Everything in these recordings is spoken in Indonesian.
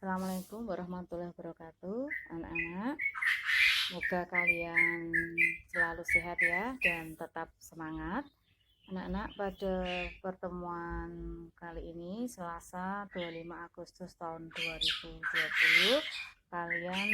Assalamualaikum warahmatullahi wabarakatuh, anak-anak. Semoga kalian selalu sehat ya dan tetap semangat. Anak-anak, pada pertemuan kali ini Selasa 25 Agustus tahun 2020, kalian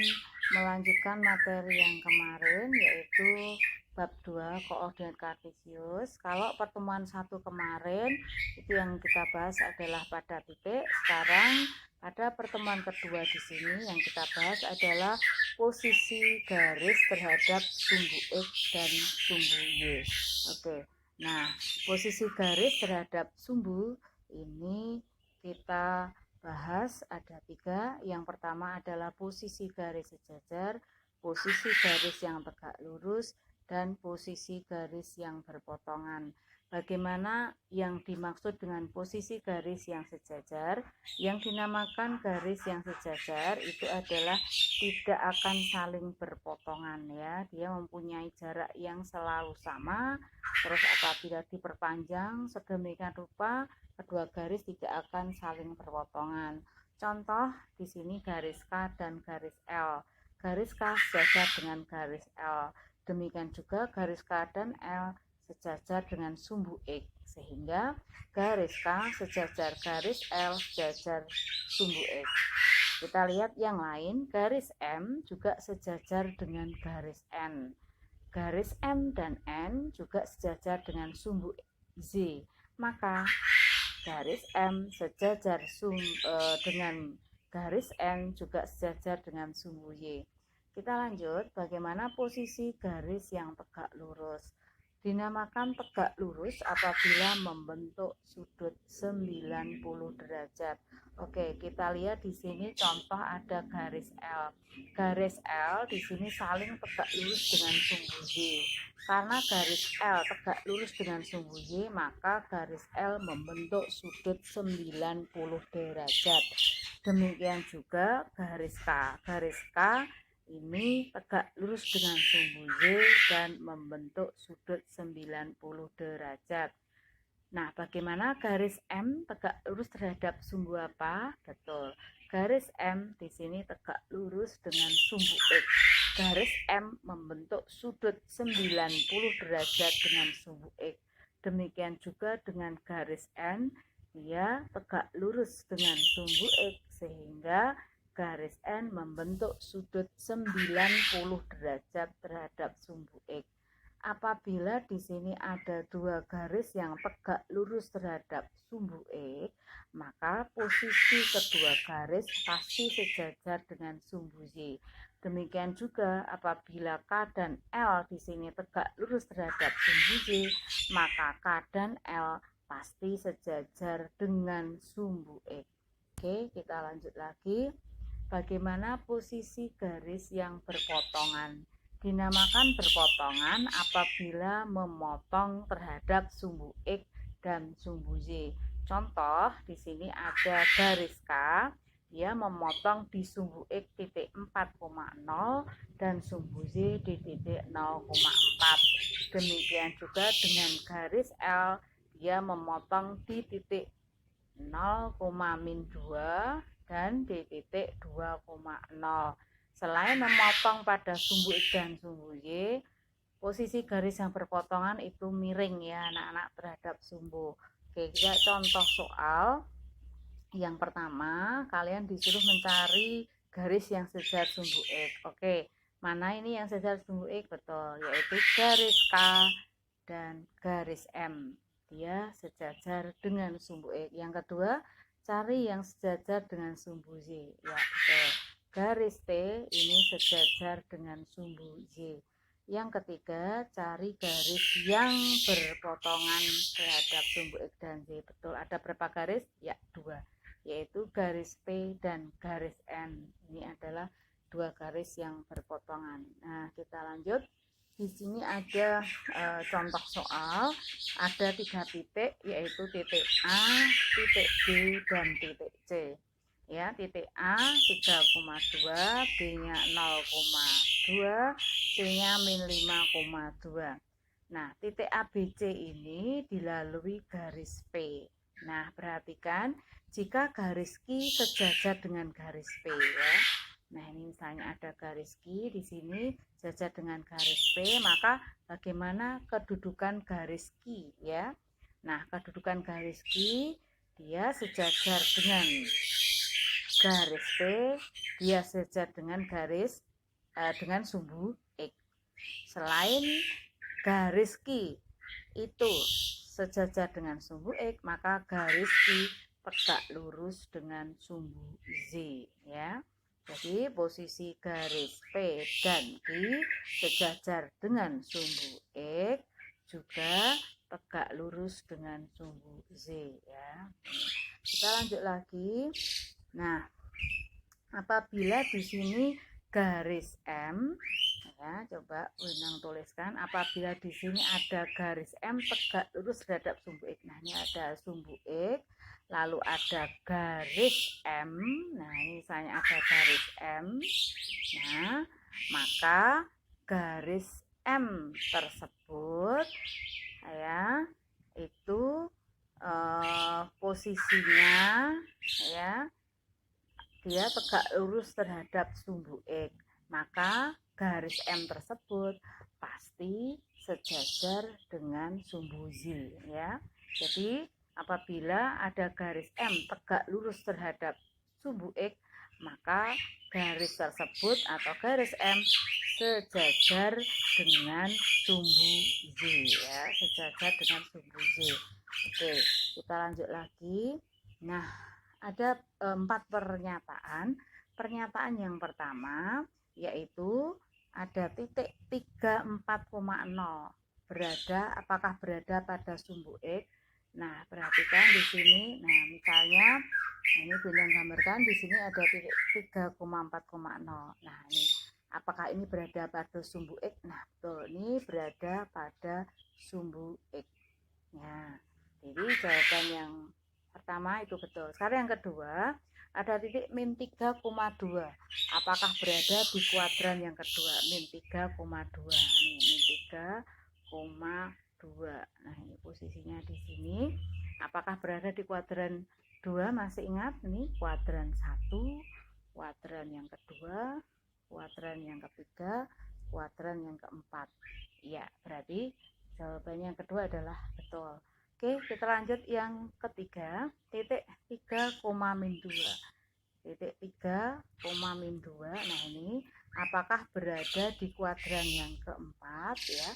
melanjutkan materi yang kemarin, yaitu bab 2 koordinat kartesius. Kalau pertemuan 1 kemarin itu yang kita bahas adalah pada titik. Sekarang pada pertemuan kedua di sini yang kita bahas adalah posisi garis terhadap sumbu X dan sumbu Y. Oke. Nah, posisi garis terhadap sumbu ini kita bahas ada 3. Yang pertama adalah posisi garis sejajar, posisi garis yang tegak lurus, dan posisi garis yang berpotongan. Bagaimana yang dimaksud dengan posisi garis yang sejajar? Yang dinamakan garis yang sejajar itu adalah tidak akan saling berpotongan ya. Dia mempunyai jarak yang selalu sama. Terus apabila diperpanjang sedemikian rupa, kedua garis tidak akan saling berpotongan. Contoh di sini garis K dan garis L. Garis K sejajar dengan garis L. Demikian juga garis K dan L sejajar dengan sumbu X, sehingga garis K sejajar garis L sejajar sumbu X. Kita lihat yang lain, garis M juga sejajar dengan garis N. Garis M dan N juga sejajar dengan sumbu Z. Maka garis M sejajar dengan garis N juga sejajar dengan sumbu Y. Kita lanjut, bagaimana posisi garis yang tegak lurus? Dinamakan tegak lurus apabila membentuk sudut 90 derajat. Oke, kita lihat di sini contoh ada garis L. Garis L di sini saling tegak lurus dengan sumbu Y. Karena garis L tegak lurus dengan sumbu Y, maka garis L membentuk sudut 90 derajat. Demikian juga garis K. Garis K ini tegak lurus dengan sumbu Y dan membentuk sudut 90 derajat. Nah, bagaimana garis M tegak lurus terhadap sumbu apa? Betul. Garis M di sini tegak lurus dengan sumbu X. Garis M membentuk sudut 90 derajat dengan sumbu X. Demikian juga dengan garis N, dia tegak lurus dengan sumbu X sehingga garis N membentuk sudut 90 derajat terhadap sumbu X. Apabila di sini ada 2 garis yang tegak lurus terhadap sumbu X, maka posisi kedua garis pasti sejajar dengan sumbu Y. Demikian juga apabila K dan L di sini tegak lurus terhadap sumbu Y, maka K dan L pasti sejajar dengan sumbu X. Oke, kita lanjut lagi. Bagaimana posisi garis yang berpotongan? Dinamakan berpotongan apabila memotong terhadap sumbu X dan sumbu Y. Contoh di sini ada garis K, dia memotong di sumbu X titik 4,0 dan sumbu Y di titik 0,4. Demikian juga dengan garis L, dia memotong di titik 0,-2 dan di titik 2,0. Selain memotong pada sumbu X dan sumbu Y, posisi garis yang berpotongan itu miring ya anak-anak terhadap sumbu. Oke, kita contoh soal. Yang pertama, kalian disuruh mencari garis yang sejajar sumbu X. Oke, mana ini yang sejajar sumbu X? Betul, yaitu garis K dan garis M. Dia sejajar dengan sumbu X. Yang kedua, cari yang sejajar dengan sumbu Y. Ya, betul. Garis T ini sejajar dengan sumbu Y. Yang ketiga, cari garis yang berpotongan terhadap sumbu X dan Y. Betul, ada berapa garis? Ya, 2. Yaitu garis P dan garis N. Ini adalah 2 garis yang berpotongan. Nah, kita lanjut. Di sini ada contoh soal, ada 3 titik, yaitu titik A, titik B, dan titik C. Ya, titik A 3,2, B-nya 0,2, C-nya -5,2. Nah, titik ABC ini dilalui garis P. Nah, perhatikan, jika garis Q sejajar dengan garis P ya. Nah, ini misalnya ada garis Q di sini sejajar dengan garis P, maka bagaimana kedudukan garis Q ya? Nah, kedudukan garis Q dia sejajar dengan garis P, dia sejajar dengan garis dengan sumbu X. Selain garis Q itu sejajar dengan sumbu X, maka garis Q tegak lurus dengan sumbu Z ya. Jadi posisi garis P dan Q sejajar dengan sumbu X juga tegak lurus dengan sumbu Z ya. Kita lanjut lagi. Nah, apabila di sini garis M ya, coba Wenang tuliskan, apabila di sini ada garis M tegak lurus terhadap sumbu X. Nah, ini ada sumbu X, lalu ada garis M. Nah, ini misalnya ada garis M. Nah, maka garis M tersebut ya itu posisinya ya dia tegak lurus terhadap sumbu X, maka garis M tersebut pasti sejajar dengan sumbu Z ya. Jadi apabila ada garis M tegak lurus terhadap sumbu X, maka garis tersebut atau garis M sejajar dengan sumbu Z ya, sejajar dengan sumbu Z. Oke, kita lanjut lagi. Nah, ada 4 pernyataan. Pernyataan yang pertama yaitu ada titik 34,0 apakah berada pada sumbu X. Nah, perhatikan di sini. Nah, misalnya ini Bunda gambarkan di sini ada titik 3,4,0. Nah, ini apakah ini berada pada sumbu X? Nah, betul, ini berada pada sumbu X. Nah, jadi jawaban yang pertama itu betul. Sekarang yang kedua, ada titik min 3,2. Apakah berada di kuadran yang kedua? Min 3,2. Nih, min 3,2. Nah, ini posisinya di sini. Apakah berada di kuadran 2? Masih ingat nih, kuadran 1, kuadran yang kedua, kuadran yang ketiga, kuadran yang keempat. Ya, berarti jawabannya yang kedua adalah betul. Oke, kita lanjut yang ketiga, titik 3,-2. Titik 3,-2. Nah, ini apakah berada di kuadran yang keempat ya?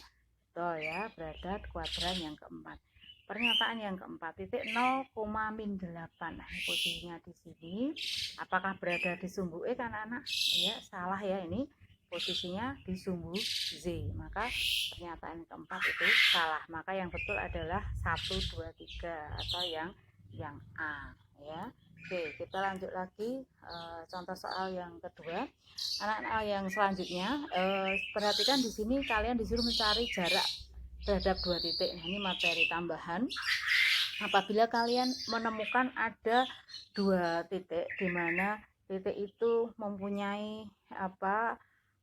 Betul ya, berada di kuadran yang keempat. Pernyataan yang keempat, titik 0,-8. Nah, ini posisinya di sini. Apakah berada di sumbu X, anak-anak? Ya, salah ya, ini posisinya di sumbu Z, maka pernyataan keempat itu salah. Maka yang betul adalah 1, 2, 3 atau yang A ya. Oke, kita lanjut lagi contoh soal yang kedua. Anak-anak yang selanjutnya perhatikan di sini kalian disuruh mencari jarak terhadap 2 titik. Nah, ini materi tambahan. Apabila kalian menemukan ada 2 titik di mana titik itu mempunyai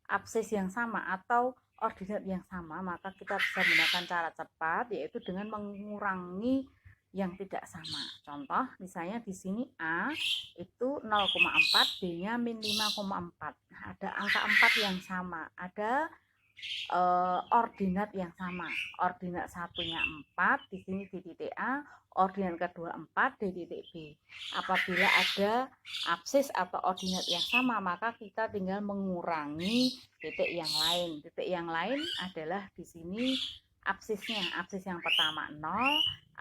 absis yang sama atau ordinat yang sama, maka kita bisa menggunakan cara cepat, yaitu dengan mengurangi yang tidak sama. Contoh, misalnya di sini A itu 0,4, B-nya min 5,4. Nah, ada angka 4 yang sama, ada ordinat yang sama. Ordinat satunya 4 di sini di titik A, ordinat kedua 4 di titik B. Apabila ada absis atau ordinat yang sama, maka kita tinggal mengurangi titik yang lain. Titik yang lain adalah di sini absisnya. Absis yang pertama 0,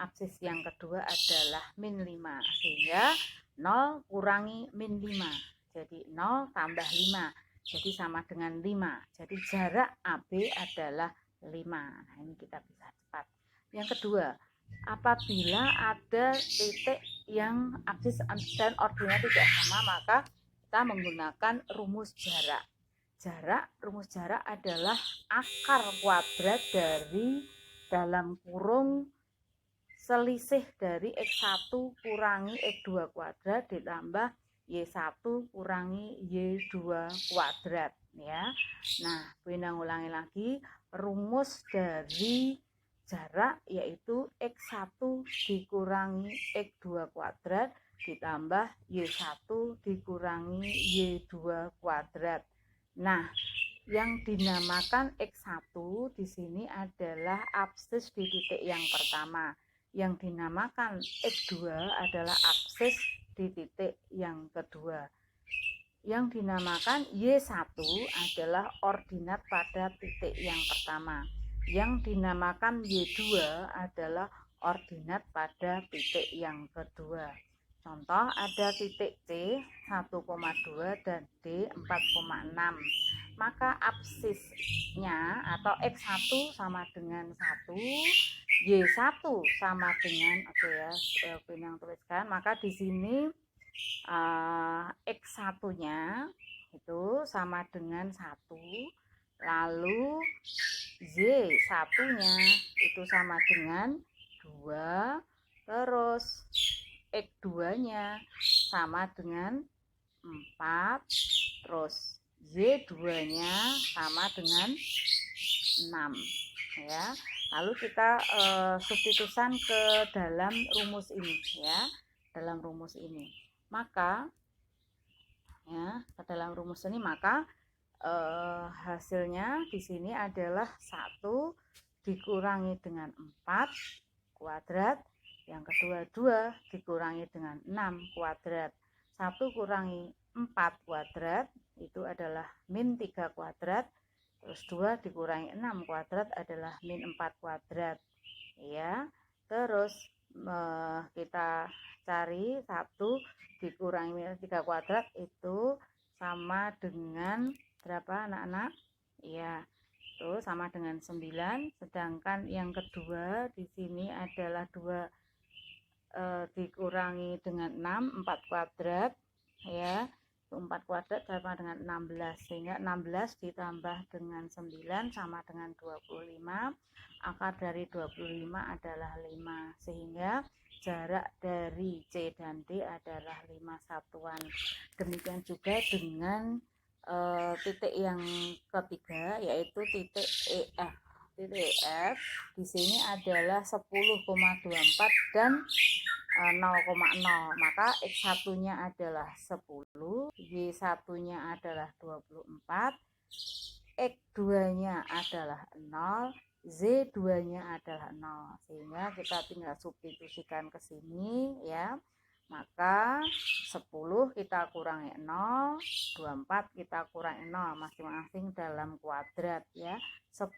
absis yang kedua adalah min 5. Sehingga 0 kurangi min 5. Jadi 0 tambah 5. Jadi sama dengan 5. Jadi jarak AB adalah 5. Nah, ini kita bisa cepat. Yang kedua, apabila ada titik yang absis dan ordinat tidak sama, maka kita menggunakan rumus jarak. Rumus jarak adalah akar kuadrat dari dalam kurung selisih dari X1 kurangi X2 kuadrat ditambah Y1 kurangi Y2 kuadrat ya. Nah, Bunda ulangi lagi, rumus dari jarak yaitu X1 dikurangi X2 kuadrat ditambah Y1 dikurangi Y2 kuadrat. Nah, yang dinamakan X1 di sini adalah absis di titik yang pertama. Yang dinamakan X2 adalah absis di titik yang kedua. Yang dinamakan Y1 adalah ordinat pada titik yang pertama. Yang dinamakan Y2 adalah ordinat pada titik yang kedua. Contoh ada titik C 1,2 dan D 4,6. Maka absisnya atau X1 sama dengan 1, Y1 sama dengan yang tuliskan. Maka di sini X1-nya itu sama dengan 1, lalu Y1-nya itu sama dengan 2, terus X2-nya sama dengan 4, terus Y2-nya sama dengan 6 ya. Lalu kita substitusikan ke dalam rumus ini ya, dalam rumus ini. Maka ya, ke dalam rumus ini maka hasilnya di sini adalah 1 dikurangi dengan 4 kuadrat, yang kedua 2 dikurangi dengan 6 kuadrat. 1 kurangi 4 kuadrat itu adalah min 3 kuadrat, terus 2 dikurangi 6 kuadrat adalah min 4 kuadrat ya. Terus kita cari 1 dikurangi min 3 kuadrat itu sama dengan berapa anak-anak? Ya, itu sama dengan 9. Sedangkan yang kedua di sini adalah 2 dikurangi dengan 6, 4 kuadrat ya. 4 kuadrat sama dengan 16, sehingga 16 ditambah dengan 9 sama dengan 25. Akar dari 25 adalah 5, sehingga jarak dari C dan D adalah 5 satuan. Demikian juga dengan titik yang ketiga, yaitu titik EF. Titik EF di sini adalah 10,24 dan 0,0. Maka X1-nya adalah 10, Y1-nya adalah 24, X2-nya adalah 0, Z2-nya adalah 0. Sehingga kita tinggal substitusikan ke sini ya. Maka 10 kita kurangi 0, 24 kita kurangi 0, masing-masing dalam kuadrat ya. 10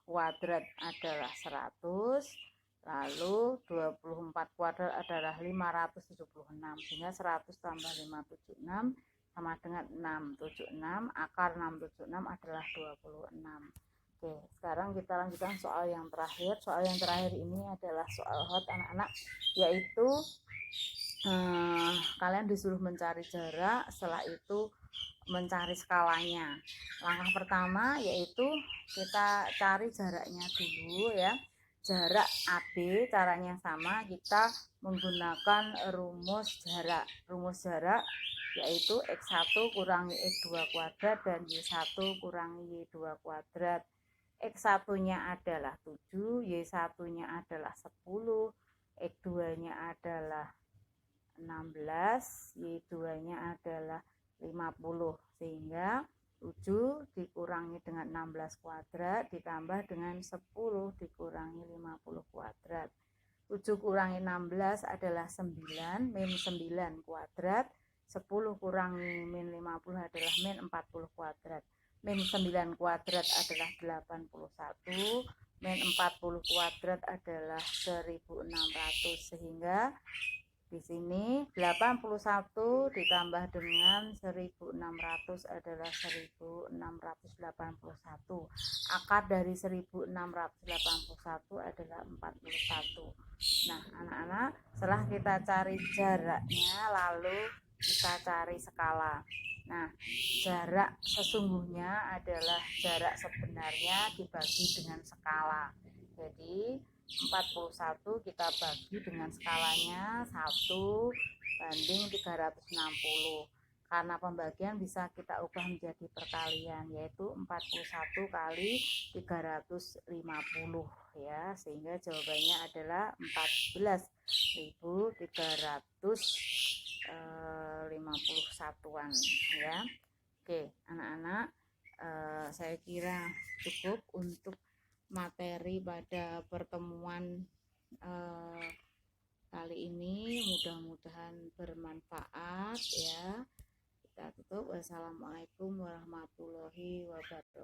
kuadrat adalah 100, lalu 24 kuadrat adalah 576, sehingga 100 tambah 576 sama dengan 676, akar 676 adalah 26. Oke, sekarang kita lanjutkan soal yang terakhir. Soal yang terakhir ini adalah soal hot anak-anak, yaitu kalian disuruh mencari jarak, setelah itu mencari skalanya. Langkah pertama yaitu kita cari jaraknya dulu ya. Jarak AB caranya sama, kita menggunakan rumus jarak. Rumus jarak yaitu X1 kurangi X2 kuadrat dan Y1 kurangi Y2 kuadrat. X1-nya adalah 7, Y1-nya adalah 10, X2-nya adalah 16, Y2-nya adalah 50, sehingga 7 dikurangi dengan 16 kuadrat ditambah dengan 10 dikurangi 50 kuadrat. 7 kurangi 16 adalah 9, min 9 kuadrat. 10 kurangi min 50 adalah min 40 kuadrat. Min 9 kuadrat adalah 81, min 40 kuadrat adalah 1600, sehingga di sini 81 ditambah dengan 1600 adalah 1681. Akar dari 1681 adalah 41. Nah, anak-anak, setelah kita cari jaraknya, lalu kita cari skala. Nah, jarak sesungguhnya adalah jarak sebenarnya dibagi dengan skala. Jadi 41 kita bagi dengan skalanya 1 banding 360. Karena pembagian bisa kita ubah menjadi perkalian, yaitu 41 kali 350 ya, sehingga jawabannya adalah 14. 11.351-an ya. Oke anak-anak, saya kira cukup untuk materi pada pertemuan kali ini, mudah-mudahan bermanfaat ya. Kita tutup. Wassalamualaikum warahmatullahi wabarakatuh.